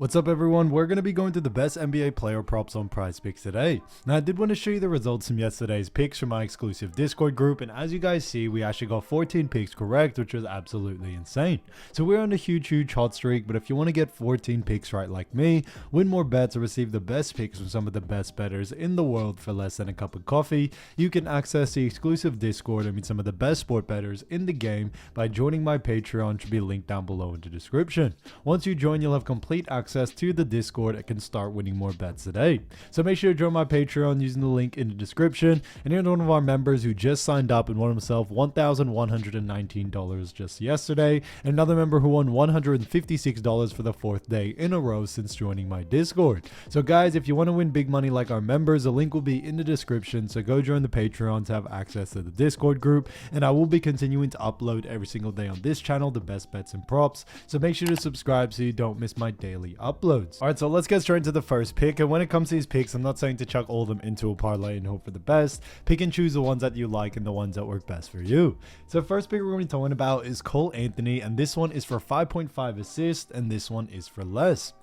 What's up everyone, we're going to be going through the best NBA player props on Prizepicks today. Now I did want to show you the results from yesterday's picks from my exclusive Discord group, and as you guys see, we actually got 14 picks correct, which was absolutely insane. So we're on a huge hot streak, but if you want to get 14 picks right like me, win more bets, or receive the best picks from some of the best bettors in the world for less than a cup of coffee, you can access the exclusive Discord and meet some of the best sport bettors in the game by joining my Patreon, which will be linked down below in the description. Once you join, you'll have complete access to the Discord and can start winning more bets today. So make sure to join my Patreon using the link in the description, and here's one of our members who just signed up and won himself $1,119 just yesterday, and another member who won $156 for the fourth day in a row since joining my Discord. So guys, if you want to win big money like our members, the link will be in the description, so go join the Patreon to have access to the Discord group, and I will be continuing to upload every single day on this channel the best bets and props, so make sure to subscribe so you don't miss my daily uploads. Alright, so let's get straight into the first pick, and when it comes to these picks, I'm not saying to chuck all of them into a parlay and hope for the best. Pick and choose the ones that you like and the ones that work best for you. So the first pick we're going to be talking about is Cole Anthony, and this one is for 5.5 assists, and this one is for less.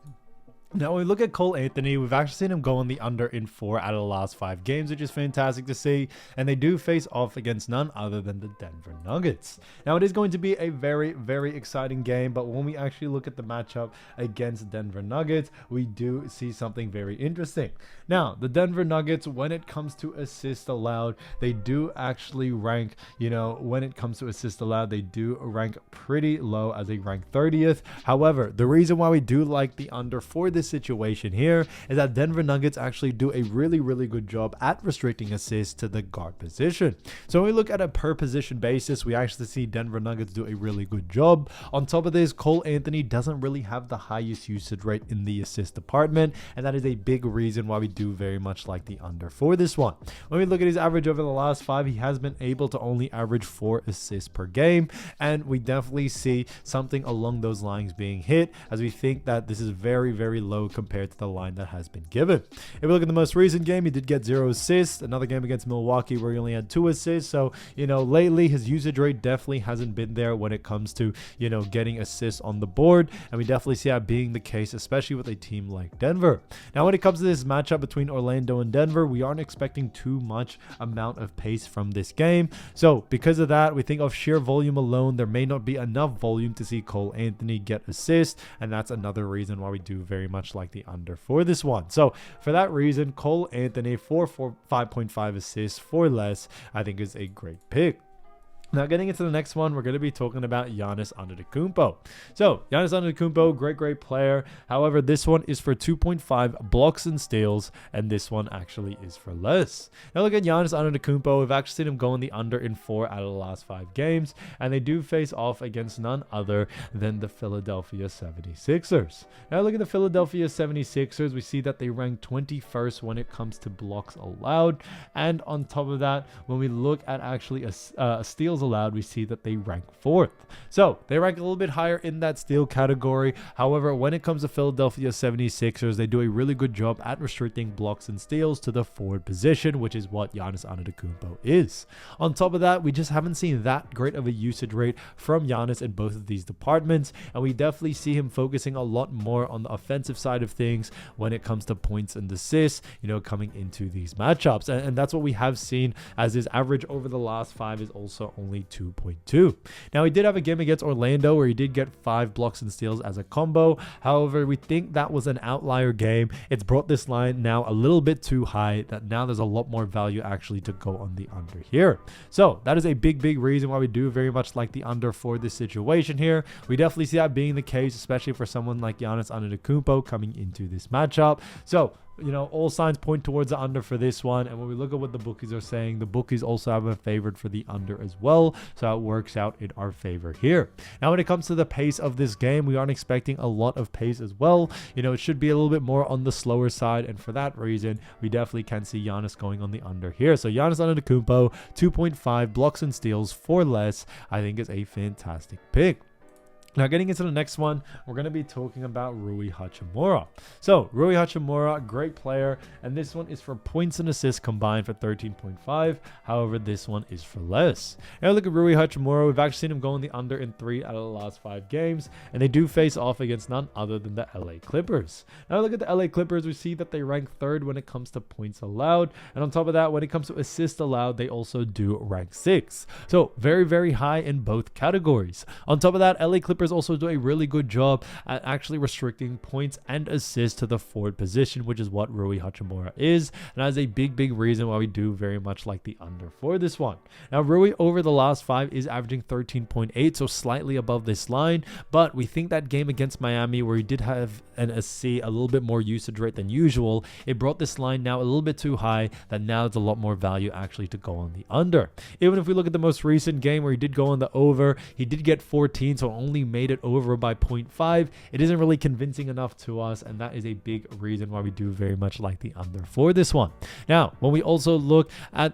Now, when we look at Cole Anthony, we've actually seen him go on the under in 4 out of the last 5 games, which is fantastic to see. And they do face off against none other than the Denver Nuggets. Now, it is going to be a very exciting game, but when we actually look at the matchup against Denver Nuggets, we do see something very interesting. Now, the Denver Nuggets, when it comes to assists allowed, they do actually rank, when it comes to assists allowed, they do rank pretty low, as they rank 30th. However, the reason why we do like the under for this situation here is that Denver Nuggets actually do a really good job at restricting assists to the guard position. So when we look at a per position basis, we actually see Denver Nuggets do a really good job. On top of this, Cole Anthony doesn't really have the highest usage rate in the assist department, and that is a big reason why we do very much like the under for this one. When we look at his average over the last 5, he has been able to only average 4 assists per game, and we definitely see something along those lines being hit, as we think that this is very low compared to the line that has been given. If we look at the most recent game, he did get 0 assists. Another game against Milwaukee where he only had 2 assists. So, lately his usage rate definitely hasn't been there when it comes to, getting assists on the board. And we definitely see that being the case, especially with a team like Denver. Now, when it comes to this matchup between Orlando and Denver, we aren't expecting too much amount of pace from this game. So, because of that, we think of sheer volume alone, there may not be enough volume to see Cole Anthony get assists. And that's another reason why we do very much like the under for this one. So for that reason, Cole Anthony for 5.5 assists for less, I think is a great pick. Now, getting into the next one, we're going to be talking about Giannis Antetokounmpo. So, Giannis Antetokounmpo, great player. However, this one is for 2.5 blocks and steals, and this one actually is for less. Now, look at Giannis Antetokounmpo. We've actually seen him go in the under in 4 out of the last 5 games, and they do face off against none other than the Philadelphia 76ers. Now, look at the Philadelphia 76ers. We see that they rank 21st when it comes to blocks allowed, and on top of that, when we look at actually steals allowed, we see that they rank 4th. So they rank a little bit higher in that steal category. However, when it comes to Philadelphia 76ers, they do a really good job at restricting blocks and steals to the forward position, which is what Giannis Antetokounmpo is. On top of that, we just haven't seen that great of a usage rate from Giannis in both of these departments, and we definitely see him focusing a lot more on the offensive side of things when it comes to points and assists, coming into these matchups. And that's what we have seen, as his average over the last 5 is also only 2.2. Now, he did have a game against Orlando where he did get 5 blocks and steals as a combo. However, we think that was an outlier game. It's brought this line now a little bit too high, that now there's a lot more value actually to go on the under here. So that is a big reason why we do very much like the under for this situation here. We definitely see that being the case, especially for someone like Giannis Antetokounmpo coming into this matchup. So all signs point towards the under for this one. And when we look at what the bookies are saying, the bookies also have a favored for the under as well. So it works out in our favor here. Now, when it comes to the pace of this game, we aren't expecting a lot of pace as well. It should be a little bit more on the slower side. And for that reason, we definitely can see Giannis going on the under here. So Giannis Antetokounmpo, 2.5 blocks and steals for less, I think is a fantastic pick. Now, getting into the next one, we're going to be talking about Rui Hachimura. So, Rui Hachimura, great player, and this one is for points and assists combined for 13.5. However, this one is for less. Now, look at Rui Hachimura. We've actually seen him go in the under in 3 out of the last 5 games, and they do face off against none other than the LA Clippers. Now, look at the LA Clippers. We see that they rank 3rd when it comes to points allowed, and on top of that, when it comes to assists allowed, they also do rank 6th. So, very, very high in both categories. On top of that, LA Clippers also do a really good job at actually restricting points and assists to the forward position, which is what Rui Hachimura is, and that is a big reason why we do very much like the under for this one. Now, Rui over the last 5 is averaging 13.8, so slightly above this line, but we think that game against Miami where he did have a little bit more usage rate than usual, it brought this line now a little bit too high, that now it's a lot more value actually to go on the under. Even if we look at the most recent game where he did go on the over, he did get 14, so only made it over by 0.5. It isn't really convincing enough to us, and that is a big reason why we do very much like the under for this one. Now, when we also look at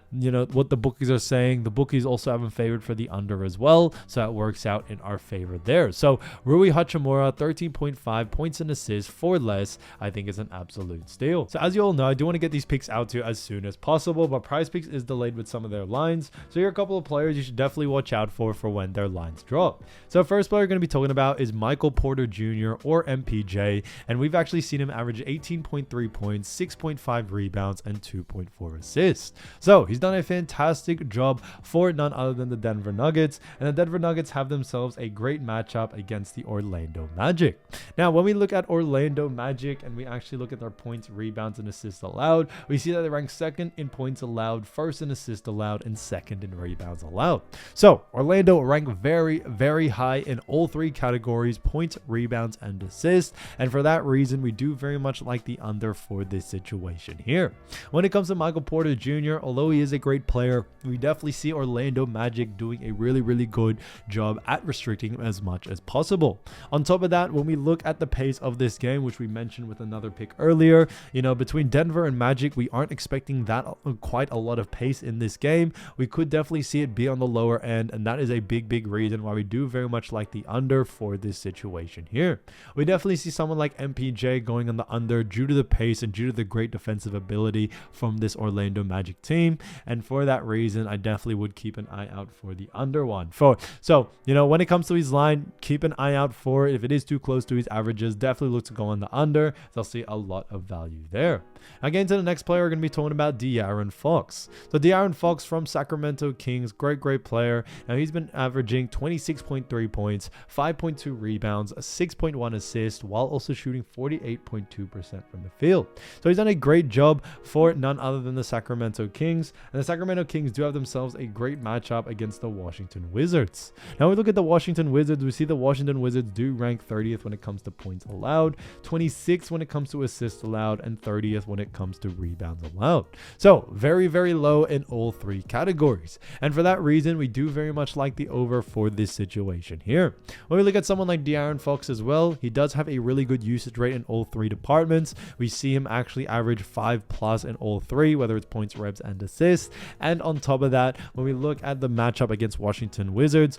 what the bookies are saying, the bookies also have him favored for the under as well, so it works out in our favor there. So Rui Hachimura, 13.5 points and assists for less, I think is an absolute steal. So as you all know, I do want to get these picks out to you as soon as possible, but Prizepicks is delayed with some of their lines, so here are a couple of players you should definitely watch out for when their lines drop. So first player we're going to be talking about is Michael Porter Jr. or MPJ, and we've actually seen him average 18.3 points, 6.5 rebounds, and 2.4 assists. So he's done a fantastic job for none other than the Denver Nuggets, and the Denver Nuggets have themselves a great matchup against the Orlando Magic. Now, when we look at Orlando Magic and we actually look at their points, rebounds, and assists allowed, we see that they rank 2nd in points allowed, 1st in assists allowed, and 2nd in rebounds allowed. So Orlando rank very high in all 3 categories: points, rebounds, and assists, and for that reason we do very much like the under for this situation here. When it comes to Michael Porter Jr., although he is a great player, we definitely see Orlando Magic doing a really good job at restricting him as much as possible. On top of that, when we look at the pace of this game, which we mentioned with another pick earlier, between Denver and Magic, we aren't expecting that quite a lot of pace in this game. We could definitely see it be on the lower end, and that is a big reason why we do very much like the under for this situation here. We definitely see someone like MPJ going on the under due to the pace and due to the great defensive ability from this Orlando Magic team, and for that reason I definitely would keep an eye out for the under one. So when it comes to his line, keep an eye out for it. If it is too close to his averages, definitely look to go on the under. So I'll see a lot of value there. Again, to the next player, we're going to be talking about De'Aaron Fox. So De'Aaron Fox from Sacramento Kings, great player. Now he's been averaging 26.3 points, 5.2 rebounds, 6.1 assists, while also shooting 48.2% from the field. So he's done a great job for none other than the Sacramento Kings, and the Sacramento Kings do have themselves a great matchup against the Washington Wizards. Now we look at the Washington Wizards, we see the Washington Wizards do rank 30th when it comes to points allowed, 26th when it comes to assists allowed, and 30th when it comes to rebounds allowed. So very low in all 3 categories, and for that reason we do very much like the over for this situation here. When we look at someone like De'Aaron Fox as well, he does have a really good usage rate in all 3 departments. We see him actually average 5+ in all 3, whether it's points, rebs, and assists. And on top of that, when we look at the matchup against Washington Wizards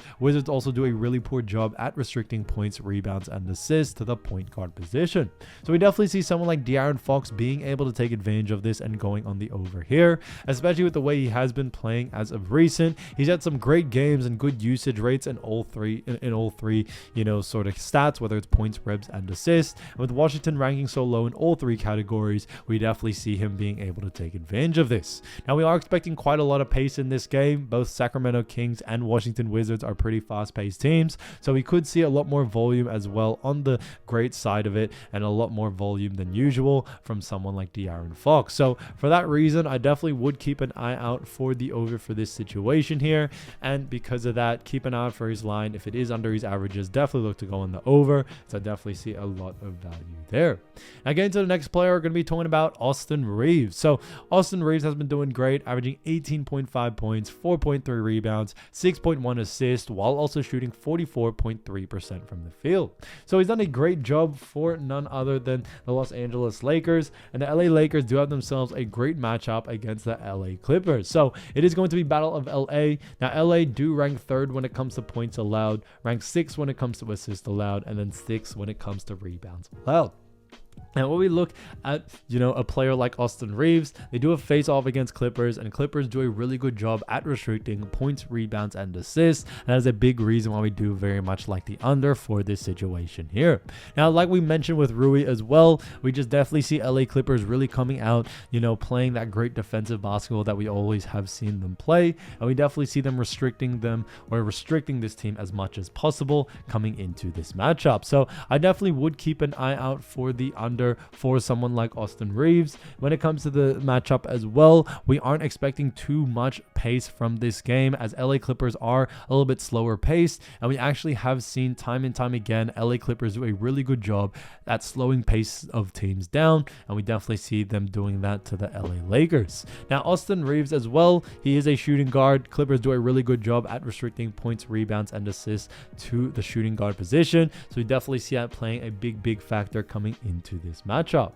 also do a really poor job at restricting points, rebounds, and assists to the point guard position. So we definitely see someone like De'Aaron Fox being able to take advantage of this and going on the over here, especially with the way he has been playing as of recent. He's had some great games and good usage rates in all three sort of stats, whether it's points, rebs, and assists. And with Washington ranking so low in all 3 categories, we definitely see him being able to take advantage of this. Now we are expecting quite a lot of pace in this game. Both Sacramento Kings and Washington Wizards are pretty fast-paced teams, so we could see a lot more volume as well on the great side of it, and a lot more volume than usual from someone like De'Aaron Fox. So for that reason, I definitely would keep an eye out for the over for this situation here, and because of that, keep an eye out for his line. If it is under his averages, definitely look to go on the over, so I definitely see a lot of value there. Now getting to the next player, we're going to be talking about Austin Reaves. So Austin Reaves has been doing great, averaging 18.5 points, 4.3 rebounds, 6.1 assists, while also shooting 44.3% from the field. So he's done a great job for none other than the Los Angeles Lakers, and the LA Lakers do have themselves a great matchup against the LA Clippers. So it is going to be Battle of LA. Now LA do rank 3rd when it comes to points allowed, rank 6th 6 when it comes to assists allowed, and then 6 when it comes to rebounds allowed. And when we look at, a player like Austin Reaves, they do a face-off against Clippers, and Clippers do a really good job at restricting points, rebounds, and assists. And that is a big reason why we do very much like the under for this situation here. Now, like we mentioned with Rui as well, we just definitely see LA Clippers really coming out, playing that great defensive basketball that we always have seen them play. And we definitely see them restricting this team as much as possible coming into this matchup. So I definitely would keep an eye out for the under for someone like Austin Reaves. When it comes to the matchup as well, we aren't expecting too much pace from this game, as LA Clippers are a little bit slower paced, and we actually have seen time and time again LA Clippers do a really good job at slowing pace of teams down, and we definitely see them doing that to the LA Lakers. Now, Austin Reaves as well, he is a shooting guard. Clippers do a really good job at restricting points, rebounds, and assists to the shooting guard position, so we definitely see that playing a big factor coming into this matchup.